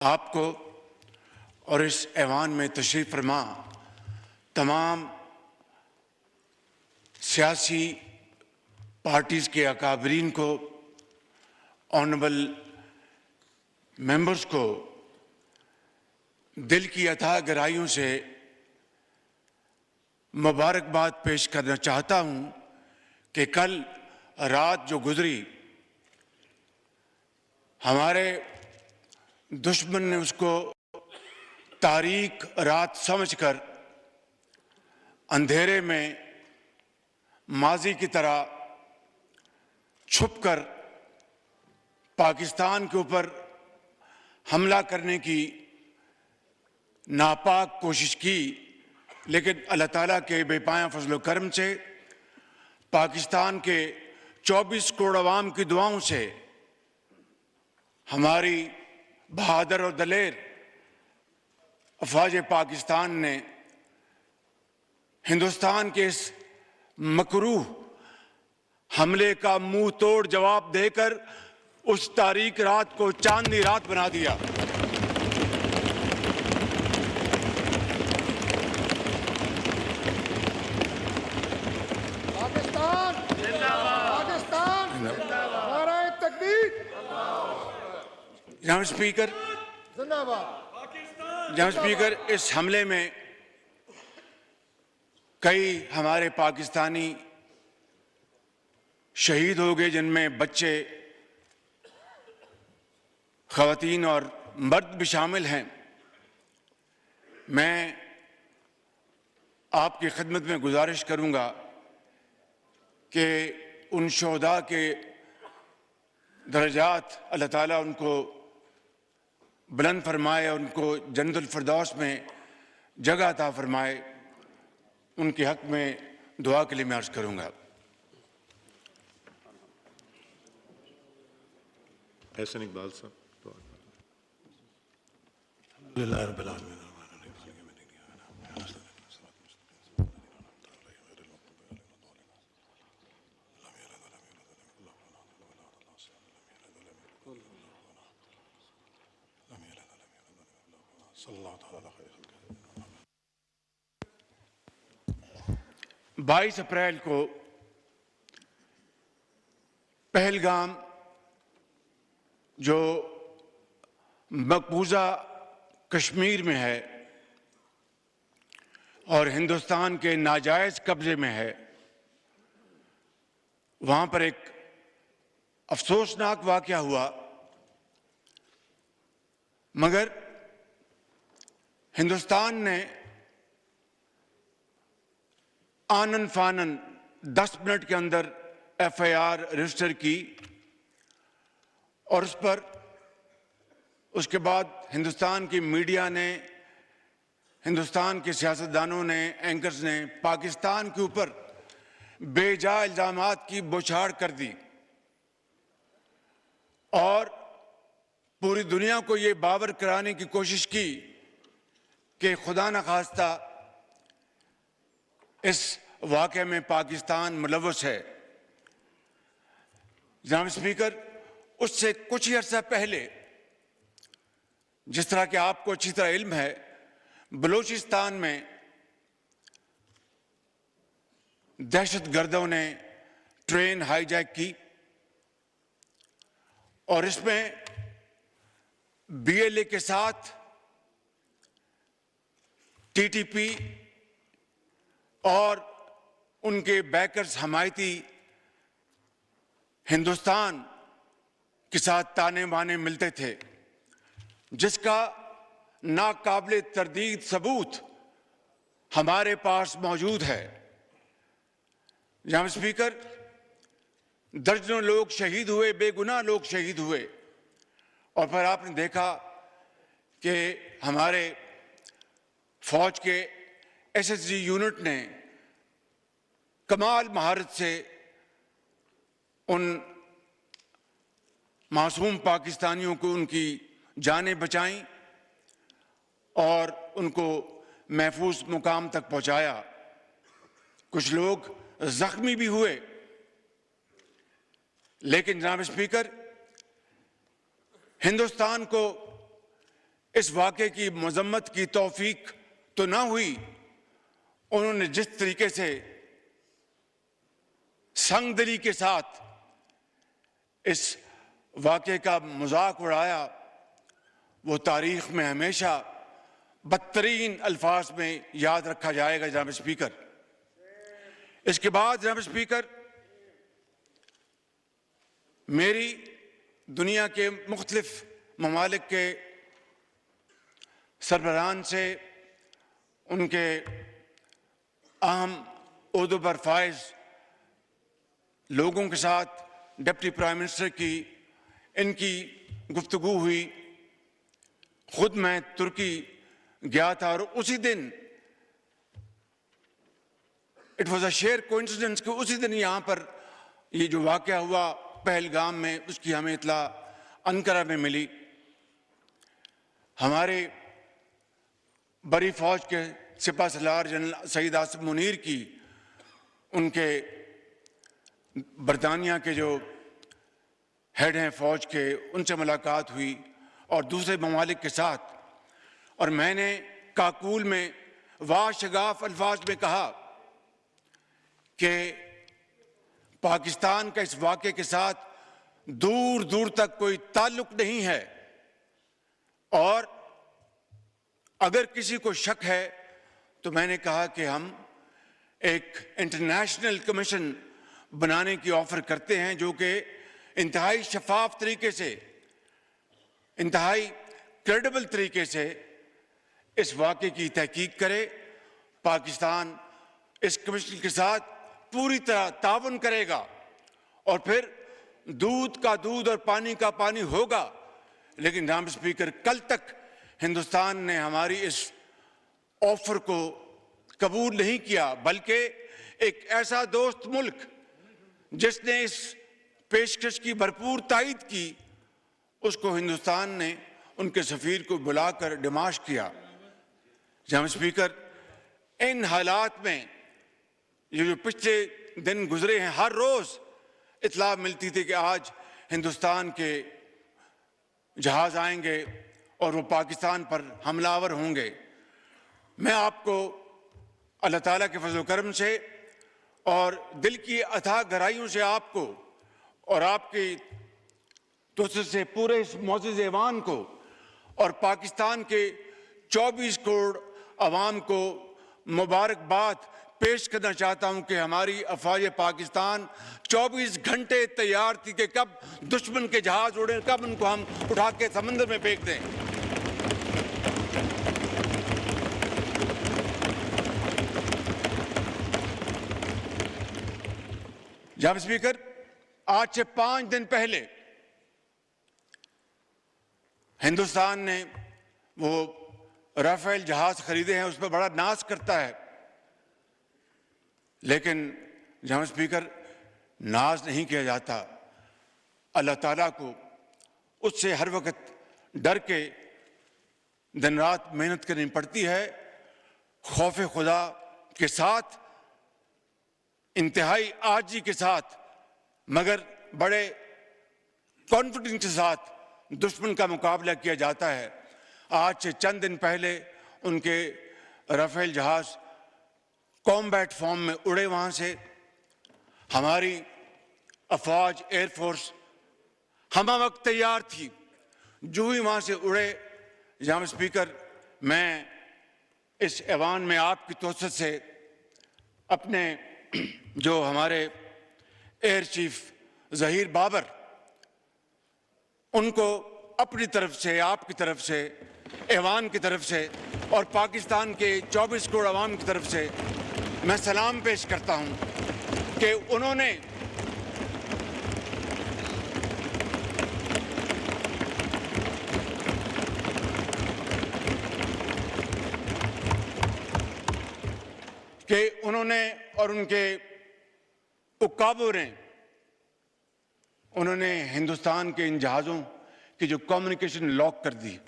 आपको और इस ऐवान में तशरीफ़ फरमा तमाम सियासी पार्टीज़ के अकाबरीन को, ऑनरेबल मेंबर्स को दिल की अथाह गहराइयों से मुबारकबाद पेश करना चाहता हूं कि कल रात जो गुजरी, हमारे दुश्मन ने उसको तारीक रात समझकर अंधेरे में माजी की तरह छुपकर पाकिस्तान के ऊपर हमला करने की नापाक कोशिश की, लेकिन अल्लाह ताला के बेपाया फजल करम से, पाकिस्तान के 24 करोड़ अवाम की दुआओं से हमारी बहादुर और दलेर अफवाज पाकिस्तान ने हिंदुस्तान के इस मकरूह हमले का मुंह तोड़ जवाब देकर उस तारीक रात को चांदनी रात बना दिया। पाकिस्तान जिंदाबाद, पाकिस्तान जिंदाबाद, नारे तकबीर। जनाब स्पीकर, जनाब स्पीकर, इस हमले में कई हमारे पाकिस्तानी शहीद हो गए, जिनमें बच्चे, ख़वातीन और मर्द भी शामिल हैं। मैं आपकी खिदमत में गुजारिश करूंगा कि उन शोहदा के दर्जात अल्लाह ताला उनको बुलंद फरमाए, उनको जन्नतुल फिरदौस में जगह अता फरमाए। उनके हक में दुआ के लिए मैं अर्ज़ करूंगा। एहसन इकबाल साहब। बाईस अप्रैल को पहलगाम, जो मकबूजा कश्मीर में है और हिंदुस्तान के नाजायज कब्जे में है, वहां पर एक अफसोसनाक वाकया हुआ। मगर हिंदुस्तान ने आनन फानन 10 मिनट के अंदर FIR रजिस्टर की और उस पर उसके बाद हिंदुस्तान की मीडिया ने, हिंदुस्तान के सियासतदानों ने, एंकर्स ने पाकिस्तान के ऊपर बेजा इल्जामात की बौछार कर दी और पूरी दुनिया को ये बावर कराने की कोशिश की कि खुदा न खास्ता इस वाक़े में पाकिस्तान मुलव्वस है। जनाब स्पीकर, उससे कुछ ही अर्सा पहले, जिस तरह के आपको अच्छी तरह इल्म है, बलूचिस्तान में दहशतगर्दों ने ट्रेन हाईजैक की और इसमें BLA के साथ TTP और उनके बैकर्स हमायती हिंदुस्तान के साथ ताने बाने मिलते थे, जिसका नाकाबिले तरदीद सबूत हमारे पास मौजूद है। जनाब स्पीकर, दर्जनों लोग शहीद हुए, बेगुनाह लोग शहीद हुए और फिर आपने देखा कि हमारे फौज के SSG यूनिट ने कमाल महारत से उन मासूम पाकिस्तानियों को उनकी जानें बचाईं और उनको महफूज मुकाम तक पहुंचाया। कुछ लोग जख्मी भी हुए, लेकिन जनाब स्पीकर, हिंदुस्तान को इस वाक़े की मजम्मत की तौफीक तो ना हुई, उन्होंने जिस तरीके से संगदिली के साथ इस वाक़े का मजाक उड़ाया, वो तारीख में हमेशा बदतरीन अल्फाज में याद रखा जाएगा। जनाब स्पीकर, इसके बाद जनाब स्पीकर, मेरी दुनिया के मुख्तलिफ ममालिक के सरबराहान से उनके अहम ओहदों पर फाइज लोगों के साथ, डिप्टी प्राइम मिनिस्टर की इनकी गुफ्तगू हुई। खुद मैं तुर्की गया था और उसी दिन it was a share coincidence कि उसी दिन यहाँ पर ये जो वाक़या हुआ पहलगाम में, उसकी हमें इत्तला अनकरा में मिली। हमारे बड़ी फौज के सिपा सलार जनरल सईद आसिफ मुनीर की उनके बरतानिया के जो हेड हैं फौज के, उनसे मुलाकात हुई और दूसरे ममालिक के साथ, और मैंने काकूल में वाशगाफ अल्फाज में कहा कि पाकिस्तान का इस वाक़े के साथ दूर दूर तक कोई ताल्लुक नहीं है, और अगर किसी को शक है तो मैंने कहा कि हम एक इंटरनेशनल कमीशन बनाने की ऑफर करते हैं जो कि इंतहाई शफाफ तरीके से, इंतहाई क्रेडिबल तरीके से इस वाक़े की तहकीक करे। पाकिस्तान इस कमीशन के साथ पूरी तरह ताउन करेगा और फिर दूध का दूध और पानी का पानी होगा। लेकिन जनाब स्पीकर, कल तक हिंदुस्तान ने हमारी इस ऑफर को कबूल नहीं किया, बल्कि एक ऐसा दोस्त मुल्क जिसने इस पेशकश की भरपूर तायद की, उसको हिंदुस्तान ने उनके सफीर को बुलाकर डिमाश किया। जनाब स्पीकर, इन हालात में ये जो पिछले दिन गुजरे हैं, हर रोज इत्तला मिलती थी कि आज हिंदुस्तान के जहाज आएंगे और वो पाकिस्तान पर हमलावर होंगे। मैं आपको अल्लाह ताला के फजल करम से और दिल की अथाह गहराइयों से आपको और आपकी तोसर से पूरे इस मोअज़्ज़िज़ ऐवान को और पाकिस्तान के 24 करोड़ अवाम को मुबारकबाद पेश करना चाहता हूं कि हमारी अफवाज पाकिस्तान 24 घंटे तैयार थी कि कब दुश्मन के जहाज उड़े, कब उनको हम उठा के समंदर में फेंक दें। जनाब स्पीकर, आज से 5 दिन पहले हिंदुस्तान ने वो राफेल जहाज खरीदे हैं, उस पर बड़ा नाज करता है, लेकिन जनाब स्पीकर, नाज नहीं किया जाता। अल्लाह ताला को उससे हर वक्त डर के दिन रात मेहनत करनी पड़ती है, खौफ खुदा के साथ, इंतहाई आजी के साथ, मगर बड़े कॉन्फिडेंस के साथ दुश्मन का मुकाबला किया जाता है। आज से चंद दिन पहले उनके राफेल जहाज कॉम्बैट फॉर्म में उड़े, वहां से हमारी अफवाज एयरफोर्स हम वक्त तैयार थी। जो ही वहां से उड़े, जनाब स्पीकर, मैं इस ऐवान में आपकी तोसत से अपने जो हमारे एयर चीफ जहीर बाबर, उनको अपनी तरफ से, आपकी तरफ से, ऐवान की तरफ से और पाकिस्तान के 24 करोड़ अवाम की तरफ से मैं सलाम पेश करता हूं कि उन्होंने और उनके उकाबों ने उन्होंने हिंदुस्तान के इन जहाज़ों की जो कम्युनिकेशन लॉक कर दी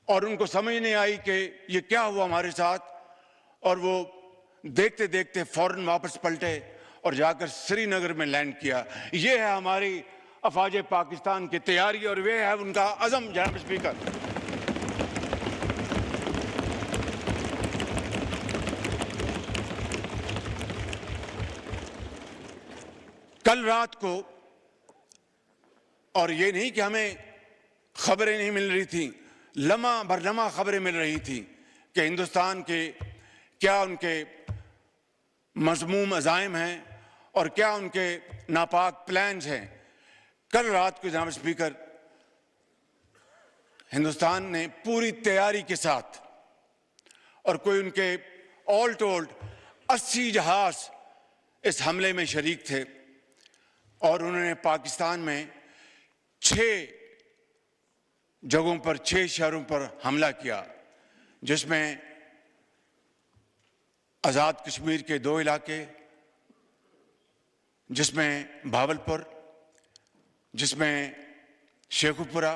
और उनको समझ नहीं आई कि ये क्या हुआ हमारे साथ, और वो देखते देखते फौरन वापस पलटे और जाकर श्रीनगर में लैंड किया। ये है हमारी अफवाज पाकिस्तान की तैयारी और वे है उनका अज़म। जनाब स्पीकर, कल रात को, और ये नहीं कि हमें खबरें नहीं मिल रही थी, लम्हा भर लम्हा खबरें मिल रही थी कि हिंदुस्तान के क्या उनके मज़मूम अज़ाइम हैं और क्या उनके नापाक प्लान्स हैं। कल रात को जनाब स्पीकर, हिंदुस्तान ने पूरी तैयारी के साथ, और कोई उनके ऑल टोल्ड 80 जहाज इस हमले में शरीक थे, और उन्होंने पाकिस्तान में 6 जगहों पर, 6 शहरों पर हमला किया, जिसमें आज़ाद कश्मीर के 2 इलाके, जिसमें भावलपुर, जिसमें शेखुपुरा,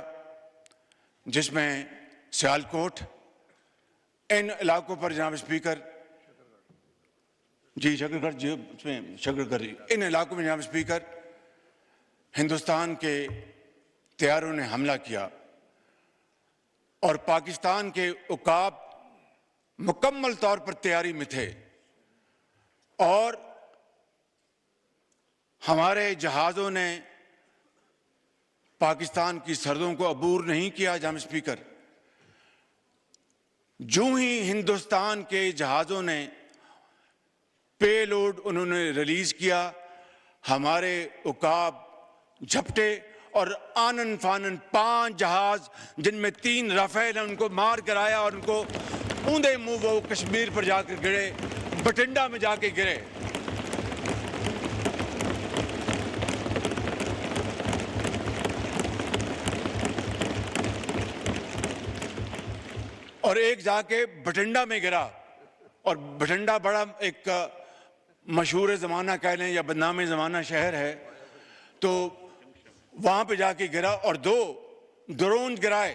जिसमें सियालकोट। इन इलाकों पर जनाब स्पीकर जी, शकरगढ़ जी, उसमें शकरगढ़, इन इलाकों में जनाब स्पीकर हिंदुस्तान के तैयारों ने हमला किया, और पाकिस्तान के उकाब मुकम्मल तौर पर तैयारी में थे, और हमारे जहाज़ों ने पाकिस्तान की सरहदों को अबूर नहीं किया। जनाब स्पीकर, जो ही हिंदुस्तान के जहाज़ों ने पेलोड उन्होंने रिलीज किया, हमारे उकाब झपटे और आनन फानन 5 जहाज, जिनमें 3 राफेल, उनको मार कराया और उनको ऊंधे मुंह वो कश्मीर पर जाकर गिरे, बठिंडा में जाके गिरे। और एक जाके बठिंडा में गिरा, और बठिंडा बड़ा एक मशहूर ज़माना कह लें या बदनाम ज़माना शहर है, तो वहाँ पे जाके गिरा और 2 ड्रोन गिराए।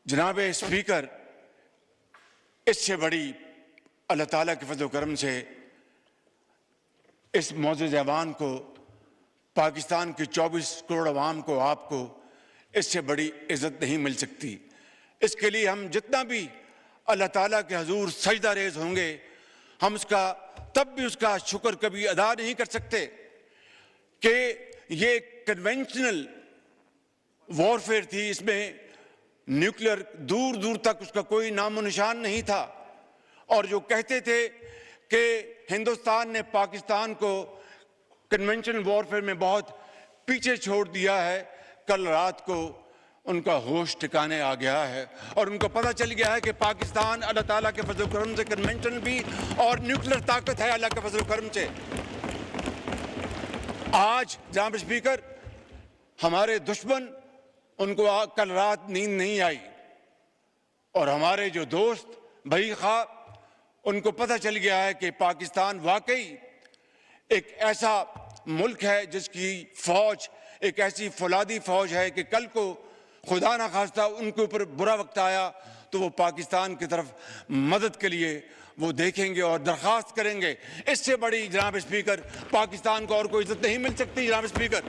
जनाब स्पीकर, इससे बड़ी अल्लाह ताला के फज़ल करम से इस मौजूद ऐवान को, पाकिस्तान के 24 करोड़ अवाम को, आपको इससे बड़ी इज़्ज़त नहीं मिल सकती। इसके लिए हम जितना भी अल्लाह ताला के हजूर सजदा रेज़ होंगे, हम उसका तब भी उसका शुक्र कभी अदा नहीं कर सकते कि ये कन्वेंशनल वॉरफेयर थी, इसमें न्यूक्लियर दूर दूर तक उसका कोई नामो निशान नहीं था। और जो कहते थे कि हिंदुस्तान ने पाकिस्तान को कन्वेंशनल वॉरफेयर में बहुत पीछे छोड़ दिया है, कल रात को उनका होश ठिकाने आ गया है, और उनको पता चल गया है कि पाकिस्तान अल्लाह ताला के फजल करम से कन्वेंशनल भी और न्यूक्लियर ताकत है अल्लाह के फजल करम से। आज जनाब स्पीकर, हमारे दुश्मन, उनको कल रात नींद नहीं आई, और हमारे जो दोस्त भाई खा, उनको पता चल गया है कि पाकिस्तान वाकई एक ऐसा मुल्क है जिसकी फौज एक ऐसी फौलादी फौज है कि कल को खुदा ना खास्ता उनके ऊपर बुरा वक्त आया तो वो पाकिस्तान की तरफ मदद के लिए वो देखेंगे और दरख्वास्त करेंगे। इससे बड़ी जनाब स्पीकर पाकिस्तान को और कोई इज्जत नहीं मिल सकती। जनाब स्पीकर,